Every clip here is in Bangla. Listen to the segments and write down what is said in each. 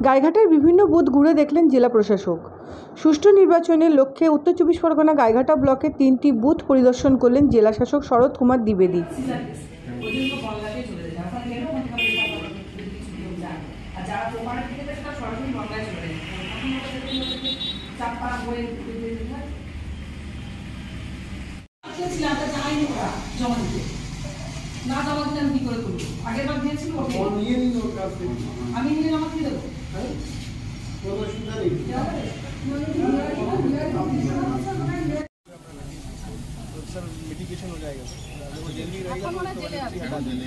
গাইঘাটের বিভিন্ন বুথ ঘুরে দেখলেন জেলা প্রশাসক। সুষ্ঠু নির্বাচনের লক্ষ্যে উত্তর চব্বিশ পরগনা গাইঘাটা ব্লকের 3টি বুথ পরিদর্শন করলেন জেলা শাসক শরৎ কুমার দ্বিবেদী। আমি নিয়ে জমা দিয়ে দেবো। मेडिकेशन हो जाएगा वो जल्दी रहेगा तो जेल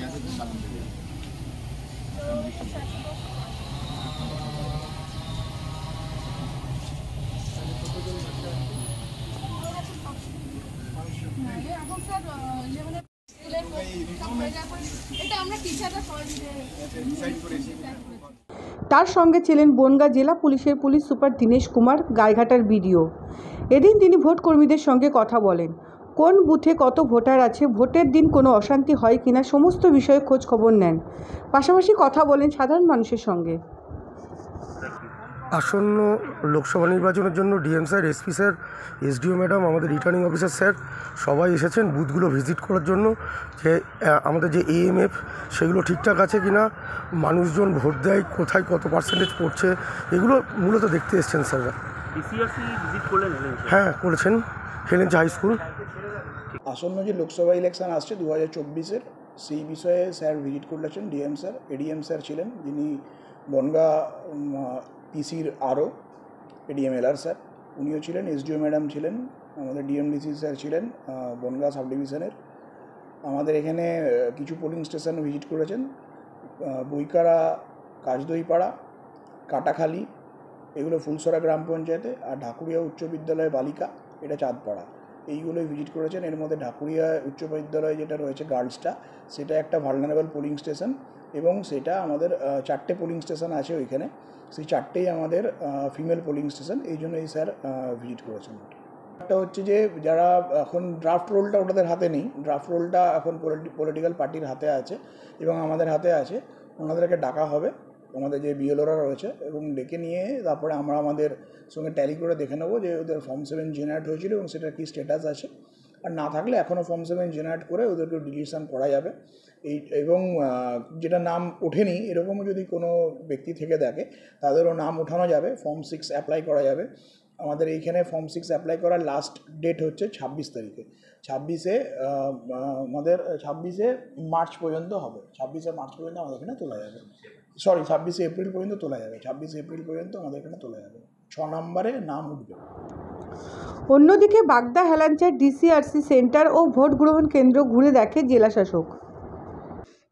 তার সঙ্গে ছিলেন বনগাঁ জেলা পুলিশের পুলিশ সুপার দীনেশ কুমার, গাইঘাটার বিডিও। এদিন তিনি ভোট কর্মীদের সঙ্গে কথা বলেন। কোন বুথে কত ভোটার আছে, ভোটের দিন কোনো অশান্তি হয় কিনা সমস্ত বিষয়ে খোঁজ খবর নেন। পাশাপাশি কথা বলেন সাধারণ মানুষের সঙ্গে। আসন্ন লোকসভা নির্বাচনের জন্য DM sir, SP sir, SDO madam, আমাদের রিটার্নিং অফিসার স্যার সবাই এসেছেন বুথগুলো ভিজিট করার জন্য, যে আমাদের যে এএমএফ সেগুলো ঠিকঠাক আছে কিনা, মানুষজন ভোট দেয় কোথায় কত পার্সেন্টেজ পড়ছে, এগুলো মূলত দেখতে এসেছেন স্যাররা। হ্যাঁ করেছেন, হেলেঞ্চা হাই স্কুল। আসন্ন যে লোকসভা ইলেকশন আসছে 2024-এর, সেই বিষয়ে স্যার ভিজিট করেছেন। ডিএম স্যার, এডিএম স্যার ছিলেন, যিনি বনগাঁ পিসির আরও এডিএম এলআর স্যার উনিও ছিলেন, এসডিও ম্যাডাম ছিলেন, আমাদের ডিএমডিসি স্যার ছিলেন বনগাঁ সাব ডিভিশনের। আমাদের এখানে কিছু পোলিং স্টেশন ভিজিট করেছেন, বইকারা, কাজদইপাড়া, কাটাখালি, এগুলো ফুলসরা গ্রাম পঞ্চায়েতে, আর ঢাকুরিয়া উচ্চ বিদ্যালয় বালিকা, এটা চাঁদপাড়া, এইগুলোই ভিজিট করেছেন। এর মধ্যে ঢাকুরিয়া উচ্চ বিদ্যালয় যেটা রয়েছে গার্লসটা, সেটা একটা ভালনারেবল পোলিং স্টেশন, এবং সেটা আমাদের 4টে পোলিং স্টেশন আছে ওইখানে, সেই 4টেই আমাদের ফিমেল পোলিং স্টেশন, এই জন্যই স্যার ভিজিট করেছেন। একটা হচ্ছে যে যারা এখন ড্রাফট রোলটা ওটাদের হাতে নেই, ড্রাফট রোলটা এখন পলিটিক্যাল পার্টির হাতে আছে এবং আমাদের হাতে আছে। ওনাদেরকে ডাকা হবে, আমাদের যে বিএলওরা রয়েছে, এবং ডেকে নিয়ে তারপরে আমরা আমাদের সঙ্গে ট্যালি করে দেখে নেবো যে ওদের ফর্ম 7 জেনারেট হয়েছিল এবং সেটার কী স্ট্যাটাস আছে। আর না থাকলে এখনও ফর্ম 7 জেনারেট করে ওদেরকে ডিলিশন করা যাবে। এবং যেটা নাম ওঠেনি এরকমও যদি কোনো ব্যক্তি থেকে থাকে তাদেরও নাম ওঠানো যাবে, ফর্ম 6 অ্যাপ্লাই করা যাবে। আমাদের এইখানে ফর্ম 6 অ্যাপ্লাই করার লাস্ট ডেট হচ্ছে 26 তারিখে। 26শে মার্চ পর্যন্ত হবে, 26শে মার্চ পর্যন্ত আমাদের এখানে তোলা যাবে। 26শে এপ্রিল পর্যন্ত তোলা যাবে, 26শে এপ্রিল পর্যন্ত আমাদের এখানে তোলা যাবে। 6 নম্বরে নাম উঠবে। অন্যদিকে বাগদা হেলাঞ্চার ডিসিআরসি সেন্টার ও ভোট গ্রহণ কেন্দ্র ঘুরে দেখে জেলা শাসক।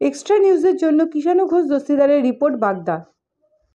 এক্সট্রা নিউজের জন্য কিষাণু ঘোষ দস্তিদারের রিপোর্ট, বাগদা।